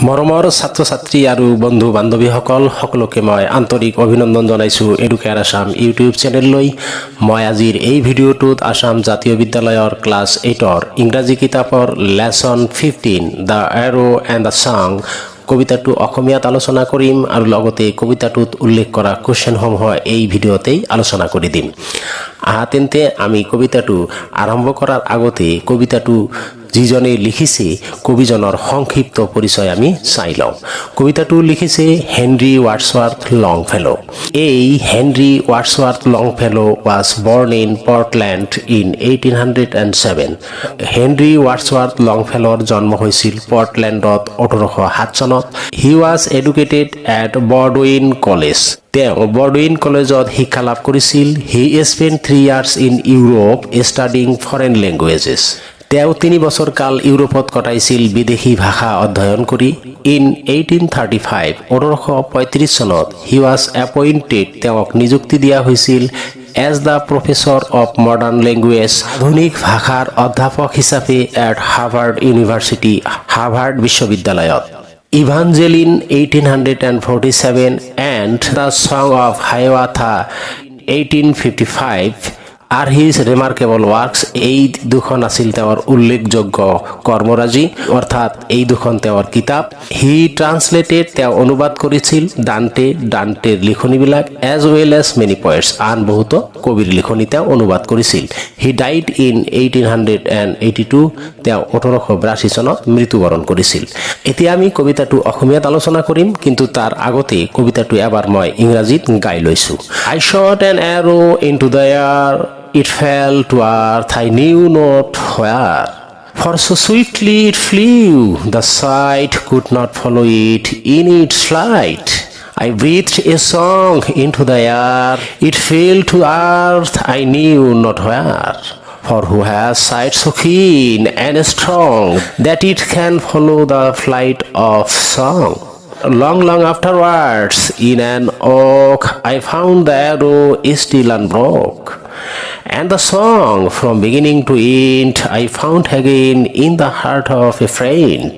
মৰমৰ ছাত্ৰ ছাত্ৰী আৰু বন্ধু বান্ধৱীসকল সকলোকে মই আন্তৰিক অভিনন্দন জনাইছোঁ এডুকেয়াৰ আসাম ইউটিউব চেনেললৈ। মই আজিৰ এই ভিডিঅ'টোত আসাম জাতীয় বিদ্যালয়ৰ ক্লাছ 8ৰ ইংৰাজী কিতাপৰ lesson 15 the arrow and the সং কবিতাটো অসমীয়াত আলোচনা কৰিম আৰু লগতে কবিতাটোত উল্লেখ কৰা কুৱেশ্যনসমূহ এই ভিডিঅ'তেই আলোচনা কৰি দিম। তেন্তে আমি কবিতাটো আৰম্ভ কৰাৰ আগতে কবিতাটো যিজনে লিখিছে কবিজনৰ সংক্ষিপ্ত পৰিচয় আমি চাই লওঁ। কবিতাটো লিখিছে হেনৰি ৱাৰ্ডছৱাৰ্থ লংফেলো। এই Henry Wadsworth Longfellow was born in Portland in 1807। Henry Wadsworth লংফেলোৰ জন্ম হৈছিল পৰ্টলেণ্ডত 1807 চনত। He was educated at Bowdoin college. তেওঁ বৰডউইন কলেজত শিক্ষা লাভ কৰিছিল। He spent 3 years in Europe studying foreign languages. তেওঁ 3 বছৰ কাল ইউৰোপত কটাইছিল বিদেশী ভাষা অধ্যয়ন কৰি। ইন 1835 1835 চনত হি ৱাজ এপইণ্টেড, তেওঁক নিযুক্তি দিয়া হৈছিল as the professor of modern language, আধুনিক ভাষাৰ অধ্যাপক হিচাপে এট হাৰ্ভাৰ্ড ইউনিভাৰ্চিটি, হাৰ্ভাৰ্ড বিশ্ববিদ্যালয়ত। Evangeline 1847 and the Song of Hiawatha 1855 are his remarkable works, এই দুখন আছিল তেওঁৰ উল্লেখযোগ্য কৰ্মৰাজি, অৰ্থাৎ এই দুখন তেওঁৰ কিতাপ। হি ট্ৰান্সলেটেড, তেওঁ অনুবাদ কৰিছিল ডান্টেৰ লিখনিবিলাক, এজ ৱেল এজ মেনি পয়েটছ, আন বহুতো কবিৰ লিখনি তেওঁ অনুবাদ কৰিছিল। হি ডাইড ইন 1882, তেওঁ 1882 চনত মৃত্যুবৰণ কৰিছিল। এতিয়া আমি কবিতাটো অসমীয়াত আলোচনা কৰিম, কিন্তু তাৰ আগতে কবিতাটো এবাৰ মই ইংৰাজীত গাই লৈছোঁ। I shot an arrow into the air, it fell to earth, I knew not where. For so swiftly it flew, the sight could not follow it in its flight. I breathed a song into the air, it fell to earth, I knew not where. For who has sight so keen and strong, that it can follow the flight of song? Long afterwards, in an oak, I found the arrow still unbroke. And the song from beginning to end I found again in the heart of a friend.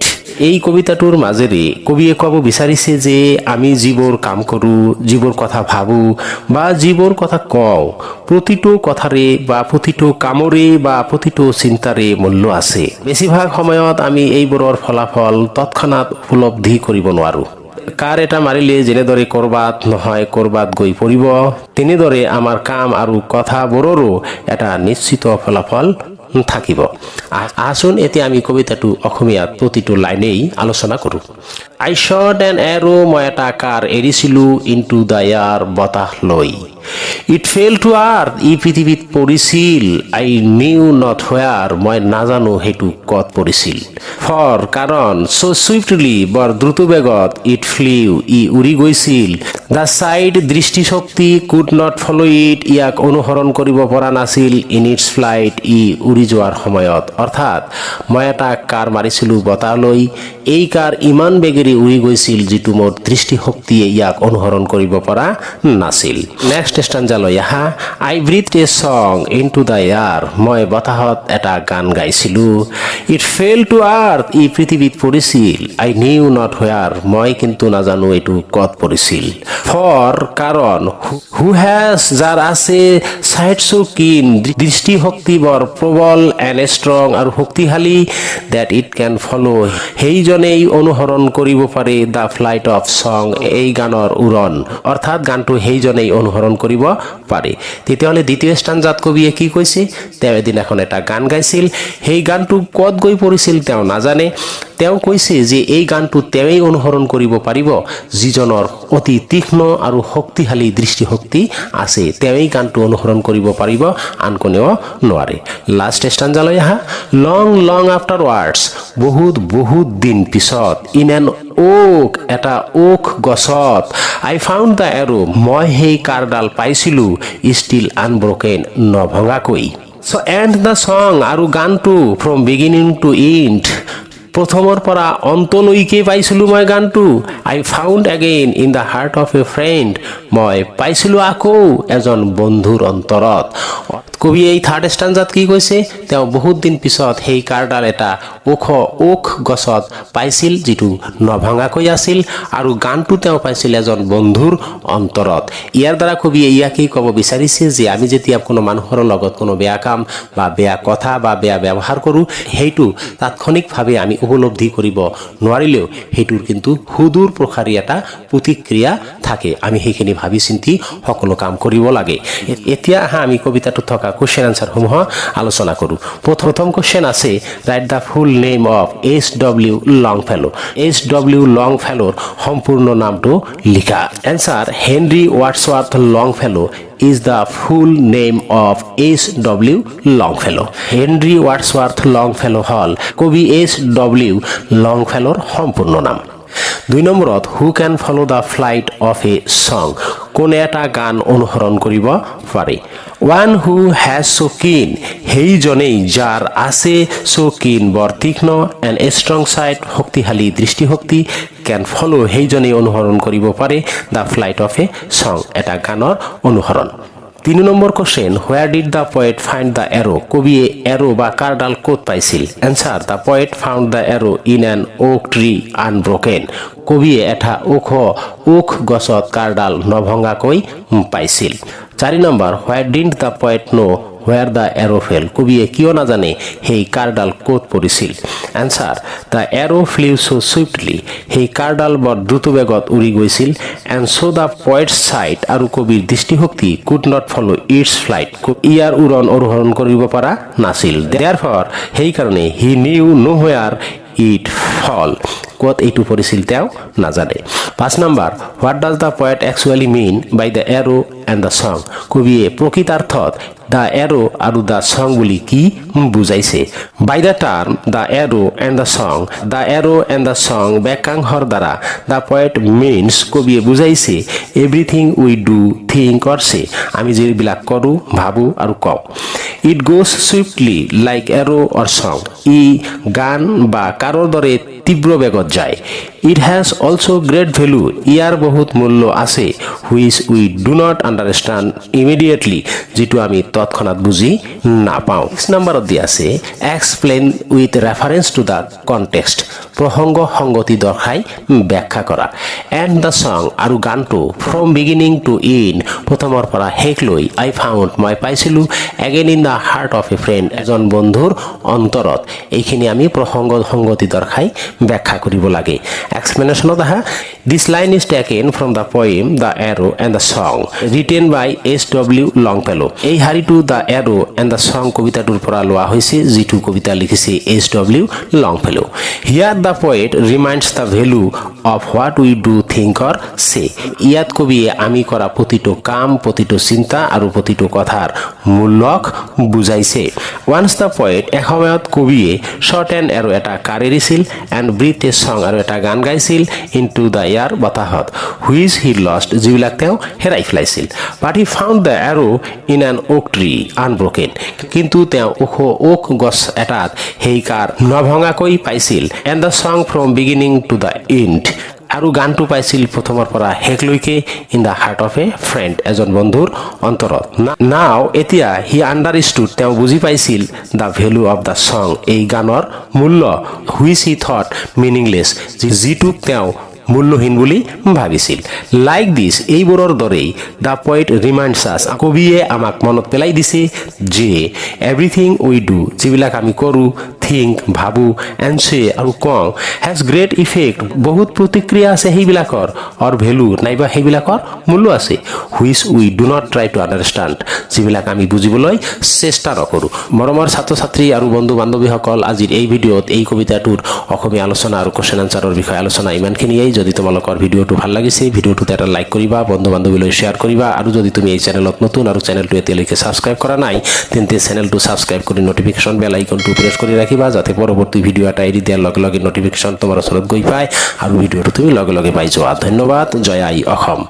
এই কবিতাটোৰ মাজেৰে কবিয়ে ক'ব বিচাৰিছে যে আমি যিবোৰ কাম কৰোঁ, যিবোৰ কথা ভাবোঁ বা যিবোৰ কথা কওঁ, প্ৰতিটো কথাৰে বা প্ৰতিটো কামৰে বা প্ৰতিটো চিন্তাৰে মূল্য আছে। বেছিভাগ সময়ত আমি এইবোৰৰ ফলাফল তৎক্ষণাৎ উপলব্ধি কৰিব নোৱাৰোঁ। কাৰ এটা মাৰিলে যেনেদৰে ক'ৰবাত নহয় ক'ৰবাত গৈ পৰিব, তেনেদৰে আমাৰ কাম আৰু কথাবোৰৰো এটা নিশ্চিত ফলাফল থাকিব। আচোন এতিয়া আমি কবিতাটো অসমীয়াত প্ৰতিটো লাইনেই আলোচনা কৰোঁ। আই শ্বট এন এৰো, মই এটা কাৰ এৰিছিলোঁ, ইনটু দ্য এয়াৰ, বতাহ লৈ। ইট ফেল টু আৰ্থ, ই পৃথিৱীত পৰিছিল। আই নিউ নট হোৱাৰ, মই নাজানো সেইটো ক'ত পৰিছিল। ফৰ, কাৰণ, চ' চুইফটলি, বৰ দ্ৰুত বেগত, ইট ফ্লিউ, ই উৰি গৈছিল। দ্য চাইট, দৃষ্টিশক্তি, কুড নট ফ'ল' ইট, ইয়াক অনুসৰণ কৰিব পৰা নাছিল। ইন ইটছ ফ্লাইট, ই উৰি যোৱাৰ সময়ত। অৰ্থাৎ মই এটা কাৰ মাৰিছিলোঁ বতাহ লৈ, এই কাৰ ইমান বেগেৰে উৰি গৈছিল যিটো মোৰ দৃষ্টিশক্তিয়ে ইয়াক অনুসৰণ কৰিব পৰা নাছিল। নেক্সট ষ্টাঞ্জালৈ আহা। আই ব্ৰিথড a song into the air, মই বতাহত এটা গান গাইছিলোঁ। ইট ফেল টু আৰ্থ, ই পৃথিৱীত পৰিছিল। আই নিউ নট হোৱাৰ, মই কিন্তু নাজানো এইটো ক'ত পৰিছিল। ফৰ, কাৰণ, হু হেজ, যাৰ আছে, চাইট চ' কিন, দৃষ্টিশক্তি বৰ প্ৰবল, এণ্ড ষ্ট্ৰং, আৰু শক্তিশালী, ডেট ইট কেন ফ'ল', সেইজনেই অনুসৰণ কৰিব পাৰে, দ্য ফ্লাইট অফ সং, এই গানৰ উৰণ, অৰ্থাৎ গানটো সেইজনেই অনুসৰণ কৰিব পাৰে। তেতিয়াহ'লে দ্বিতীয় ষ্টাঞ্জাত কবিয়ে কি কৈছে? তেওঁ এদিন এখন এটা গান গাইছিল, সেই গানটো ক'ত গৈ পৰিছিল তেওঁ নাজানে। তেওঁ কৈছে যে এই গানটো তেওঁই অনুসৰণ কৰিব পাৰিব যিজনৰ অতি তীক্ষ্ণ আৰু শক্তিশালী দৃষ্টিশক্তি আছে, তেওঁই গানটো অনুসৰণ কৰিব পাৰিব, আন কোনেও নোৱাৰে। লাষ্ট ষ্টাঞ্জালৈ আহা। লং আফটাৰৱাৰ্ডছ, বহুত দিন পিছত, ইন এন ওক, এটা ওক গছত, আই ফাউণ্ড দ্য এৰো, মই সেই কাৰডাল পাইছিলোঁ, ষ্টিল আনব্ৰকেন, নভঙাকৈ। চ' এণ্ড দ্য সং, আৰু গানটো ফ্ৰম বিগিনিং টু এণ্ড, প্ৰথমৰ পৰা অন্তলৈকে পাইছিলোঁ মই গানটো। I found again in the heart of a friend, মই পাইছিলোঁ আকৌ এজন বন্ধুৰ অন্তৰত। কবিয়ে এই থাৰ্ড ষ্টাঞ্জাত কি কৈছে তেওঁ বহুত দিন পিছত সেই কাৰডাল এটা ওক গছত পাইছিল যিটো নভঙাকৈ আছিল আৰু গানটো তেওঁ পাইছিল এজন বন্ধুৰ অন্তৰত ইয়াৰ দ্বাৰা কবিয়ে ইয়াকেই ক'ব বিচাৰিছে যে আমি যেতিয়া কোনো মানুহৰ লগত কোনো বেয়া কাম বা বেয়া কথা বা বেয়া ব্যৱহাৰ কৰোঁ সেইটো তাৎক্ষণিকভাৱে আমি উপলব্ধি কৰিব নোৱাৰিলেও সেইটোৰ কিন্তু সুদূৰ প্ৰসাৰী এটা প্ৰতিক্ৰিয়া থাকে আমি সেইখিনি ভাবি চিন্তি সকলো কাম কৰিব লাগে এতিয়া আমি কবিতাটোত থকা কোৱেশ্চন আনসাৰসমূহ আলোচনা কৰোঁ প্ৰথম কোৱেশ্চন আছে write the full name of H.W. Longfellow H.W. লংফেলোৰ সম্পূৰ্ণ নামটো লিখা answer Henry Wadsworth Longfellow is the full name of H.W. Longfellow. Henry Wadsworth Longfellow হল কবি H.W. লংফেলোৰ সম্পূৰ্ণ নাম 2 নম্বৰত who can follow the flight of a song কোনে এটা গান অনুসৰণ কৰিব পাৰে ওয়ান হু হ্যাজ সো কিন সেইজনেই যাৰ আছে সো কিন বৰ তীক্ষ্ণ এণ্ড ষ্ট্ৰং চাইট শক্তিশালী দৃষ্টিশক্তি ক্যান ফলো সেইজনেই অনুসৰণ কৰিব পাৰে the flight of a song এটা গানৰ অনুসৰণ 3 number question where did the poet find the arrow কবিয়ে এরো বা কারডাল কোত পাইছিল answer the poet found the arrow in an oak tree unbroken কবিয়ে এটা ওক গছত কারডাল নভঙাকৈ পাইছিল 4 number where did the poet know where the arrow fell কবিয়ে কিয় নাজানে সেই কাৰডাল কোত পৰিছিল answer the arrow flew so swiftly সেই কাৰডাল বৰ দ্ৰুত বেগত উৰি গৈছিল and so the poet's sight আৰু কবিৰ দৃষ্টিশক্তি could not follow its flight ইয়াৰ উৰণ আৰোহণ কৰিব পৰা নাছিল therefore সেই কাৰণে he knew nowhere it fall কত এইটো পৰিছিল তেওঁ নাজানে 5 number what does the poet actually mean by the arrow and the song কবিয়ে প্ৰকৃতাৰ্থত the arrow আৰু the song বুলি কি বুজাইছে by the term the arrow and the song বাক্যাংশৰ দ্বাৰা the poet means কবিয়ে বুজাইছে everything we do think or say আমি যিবিলাক কৰো ভাবো আৰু কওঁ it goes swiftly like arrow or song ই গান বা কাৰৰ দৰে তীব্ৰ বেগত যায় it has also great value ইয়াৰ বহুত মূল্য আছে which we do not understand immediately যেটো আমি তৎক্ষণাৎ বুজি নাপাওঁ 6 নম্বৰত দি আছে explain with reference to the context প্ৰসংগ সংগতি দৰ্শাই ব্যাখ্যা কৰা and the song আৰু গানটো from beginning to end প্ৰথমৰ পৰা শেষ লৈ I found মই পাইছিলো again in the heart of a friend এজন বন্ধুৰ অন্তৰত এইখিনি আমি প্ৰসংগ সংগতি দৰ্শাই ব্যাখ্যা কৰিব লাগে explanation of this line is taken from the poem The Arrow and the Song written by H.W. Longfellow এই হাৰিটো The Arrow and the Song কবিতাটোৰ পৰা লোৱা হৈছে যিটো কবিতা লিখিছে H.W. Longfellow here the poet reminds the value of what we do think or say ইয়াত কবিয়ে আমি কৰা প্ৰতিটো কাম প্ৰতিটো চিন্তা আৰু প্ৰতিটো কথাৰ মূল্যক বুজাইছে once the poet এসময়ত কবিয়ে short and arrow এটা কাৰেৰিছিল and breathed a song আৰু এটা গান গাইছিল into the air বতাহত which he lost যিবিলাক তেওঁ হেৰাই ফেলাইছিল but he found the arrow in an oak tree unbroken কিন্তু তেওঁ ওক গছ এটাত সেই কাৰ নভঙাকৈ পাইছিল and the song from beginning to the end আৰু গানটো পাইছিল প্ৰথমৰ পৰা শেষলৈকে in the heart of a friend এজন বন্ধুৰ অন্তৰত now এতিয়া he understood তেওঁ বুজি পাইছিল the value of the song এই গানৰ মূল্য which he thought meaningless যিটোক তেওঁ মূল্যহীন বুলি ভাবিছিল লাইক দিস এইবোৰৰ দৰেই দ্য পয়েট ৰিমাইণ্ডছ আস কবিয়ে আমাক মনত পেলাই দিছে যে এভৰিথিং উই ডু যিবিলাক আমি কৰোঁ থিংক ভাবো এণ্ড সে আৰু কওঁ হেজ গ্ৰেট ইফেক্ট বহুত প্ৰতিক্ৰিয়া আছে সেইবিলাকৰ অৰ ভেলু নাইবা সেইবিলাকৰ মূল্য আছে which we do not try to understand যিবিলাক আমি বুজিবলৈ চেষ্টা নকৰোঁ মৰমৰ ছাত্ৰ ছাত্ৰী আৰু বন্ধু বান্ধৱীসকল আজিৰ এই ভিডিঅ'ত এই কবিতাটোৰ অসমীয়া আলোচনা আৰু কোৱেশ্চন আনসাৰৰ বিষয়ে আলোচনা ইমানখিনিয়েই যদি তোমালোকৰ ভিডিঅ'টো ভাল লাগিছে ভিডিঅ'টোত এটা লাইক কৰিবা বন্ধু বান্ধৱীলৈ শ্বেয়াৰ কৰিবা আৰু যদি তুমি এই চেনেলত নতুন আৰু চেনেলটো এতিয়ালৈকে সাবস্ক্ৰাইব কৰা নাই তেন্তে চেনেলটো সাবস্ক্ৰাইব কৰি নটিফিকেশ্যন বেল আইকনটো প্ৰেছ কৰি ৰাখিবা যাতে পৰৱৰ্তী ভিডিঅ' এটা এৰি দিয়াৰ লগে লগে নটিফিকেশ্যন তোমাৰ ওচৰত গৈ পায় আৰু ভিডিঅ'টো তুমি লগে লগে পাই যোৱা ধন্যবাদ জয় আই অসম।